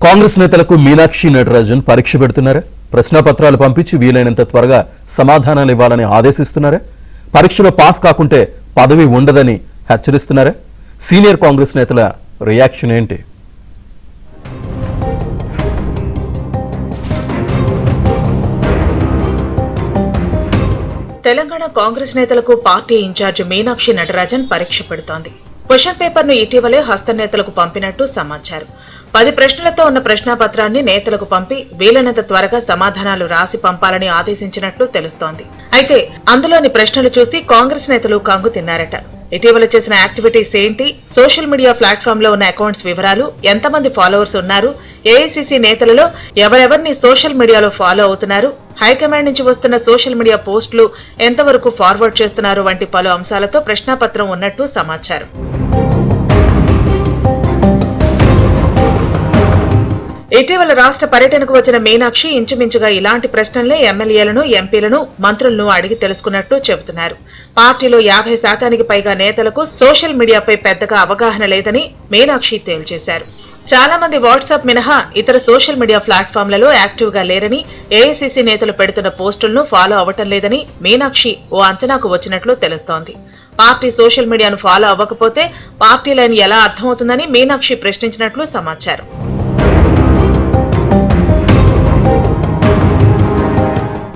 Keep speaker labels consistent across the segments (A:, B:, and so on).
A: కాంగ్రెస్ నేతలకు మీనాక్షి నటరాజన్ పరీక్ష పెడుతున్నారా? ప్రశ్నాపత్రాలు పంపించి వీలైనంత త్వరగా సమాధానాలు ఇవ్వాలని ఆదేశిస్తున్నారా? పరీక్షలో పాస్ కాకుంటే పదవి ఉండదని హెచ్చరిస్తున్నారా? సీనియర్ కాంగ్రెస్ నేతల రియాక్షన్ ఏంటి?
B: తెలంగాణ కాంగ్రెస్ నేతలకు పార్టీ ఇన్ఛార్జ్ మీనాక్షి నటరాజన్ పరీక్ష పెడుతోంది. క్వశ్చన్ పేపర్ ను ఇటీవలే హస్త నేతలకు పంపినట్టు సమాచారం. 10 ప్రశ్నలతో ఉన్న ప్రశ్నాపత్రాన్ని నేతలకు పంపి వీలైనంత త్వరగా సమాధానాలు రాసి పంపాలని ఆదేశించినట్లు తెలుస్తోంది. అయితే అందులోని ప్రశ్నలు చూసి కాంగ్రెస్ నేతలు కంగు తిన్నారట. ఇటీవల చేసిన యాక్టివిటీస్ ఏంటి, సోషల్ మీడియా ప్లాట్ఫామ్ లో ఉన్న అకౌంట్స్ వివరాలు, ఎంతమంది ఫాలోవర్స్ ఉన్నారు, ఏఐసీసీ నేతలలో ఎవరెవరిని సోషల్ మీడియాలో ఫాలో అవుతున్నారు, హైకమాండ్ నుంచి వస్తున్న సోషల్ మీడియా పోస్టులు ఎంతవరకు ఫార్వర్డ్ చేస్తున్నారు వంటి పలు అంశాలతో ప్రశ్నాపత్రం ఉన్నట్టు సమాచారం. ఇటీవల రాష్ట్ర పర్యటనకు వచ్చిన మీనాక్షి ఇంచుమించుగా ఇలాంటి ప్రశ్నలే ఎమ్మెల్యేలను, ఎంపీలను, మంత్రులను అడిగి తెలుసుకున్నట్టు చెబుతున్నారు. పార్టీలో 50% పైగా నేతలకు సోషల్ మీడియాపై పెద్దగా అవగాహన లేదని మీనాక్షి తేల్చేశారు. చాలా మంది వాట్సాప్ మినహా ఇతర సోషల్ మీడియా ప్లాట్ఫామ్లలో యాక్టివ్ గా లేరని, ఏఐసీసీ నేతలు పెడుతున్న పోస్టులను ఫాలో అవ్వటం లేదని మీనాక్షి ఓ అంచనాకు వచ్చినట్లు తెలుస్తోంది. పార్టీ సోషల్ మీడియాను ఫాలో అవ్వకపోతే పార్టీ లైన్ ఎలా అర్థమవుతుందని మీనాక్షి ప్రశ్నించినట్లు సమాచారం.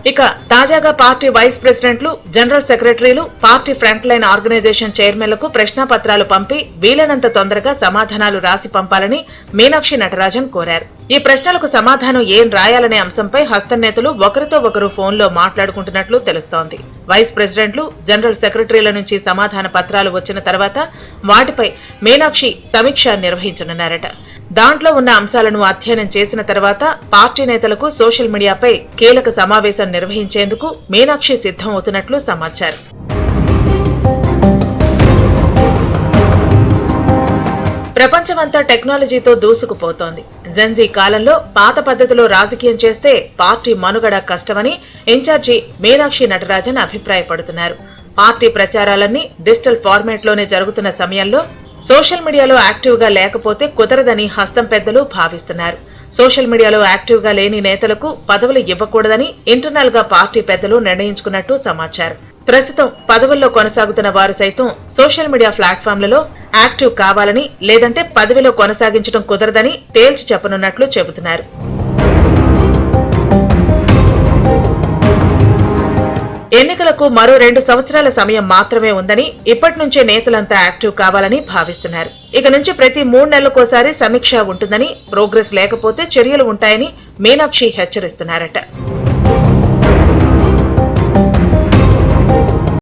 B: ఇక తాజాగా పార్టీ వైస్ ప్రెసిడెంట్లు, జనరల్ సెక్రటరీలు, పార్టీ ఫ్రంట్ లైన్ ఆర్గనైజేషన్ చైర్మన్లకు ప్రశ్నాపత్రాలు పంపి వీలైనంత తొందరగా సమాధానాలు రాసి పంపాలని మీనాక్షి నటరాజన్ కోరారు. ఈ ప్రశ్నలకు సమాధానం ఏం రాయాలనే అంశంపై హస్తనేతలు ఒకరితో ఒకరు ఫోన్లో మాట్లాడుకుంటున్నట్లు తెలుస్తోంది. వైస్ ప్రెసిడెంట్లు, జనరల్ సెక్రటరీల నుంచి సమాధాన పత్రాలు వచ్చిన తర్వాత వాటిపై మీనాక్షి సమీక్ష నిర్వహించనున్నారట. దాంట్లో ఉన్న అంశాలను అధ్యయనం చేసిన తర్వాత పార్టీ నేతలకు సోషల్ మీడియాపై కీలక సమావేశం నిర్వహించేందుకు మీనాక్షి సిద్ధం అవుతున్నట్లు సమాచారం. ప్రపంచమంతా టెక్నాలజీతో దూసుకుపోతోంది. జెన్జీ కాలంలో పాత పద్ధతిలో రాజకీయం చేస్తే పార్టీ మనుగడ కష్టమని ఇన్ఛార్జి మీనాక్షి నటరాజన్ అభిప్రాయపడుతున్నారు. పార్టీ ప్రచారాలన్నీ డిజిటల్ ఫార్మాట్ లోనే జరుగుతున్న సమయంలో సోషల్ మీడియాలో యాక్టివ్ గా లేకపోతే కుదరదని హస్తం పెద్దలు భావిస్తున్నారు. సోషల్ మీడియాలో యాక్టివ్ గా లేని నేతలకు పదవులు ఇవ్వకూడదని ఇంటర్నల్ గా పార్టీ పెద్దలు నిర్ణయించుకున్నట్టు సమాచారం. ప్రస్తుతం పదవుల్లో కొనసాగుతున్న వారు సైతం సోషల్ మీడియా ప్లాట్ఫామ్లలో యాక్టివ్ కావాలని, లేదంటే పదవిలో కొనసాగించడం కుదరదని తేల్చి చెప్పనున్నట్లు చెబుతున్నారు. ఎన్నికలకు మరో 2 సంవత్సరాల సమయం మాత్రమే ఉందని, ఇప్పటి నుంచే నేతలంతా యాక్టివ్ కావాలని భావిస్తున్నారు. ఇక నుంచి ప్రతి 3 నెలలకోసారి సమీక్ష ఉంటుందని, ప్రోగ్రెస్ లేకపోతే చర్యలు ఉంటాయని మీనాక్షి హెచ్చరిస్తున్నారట.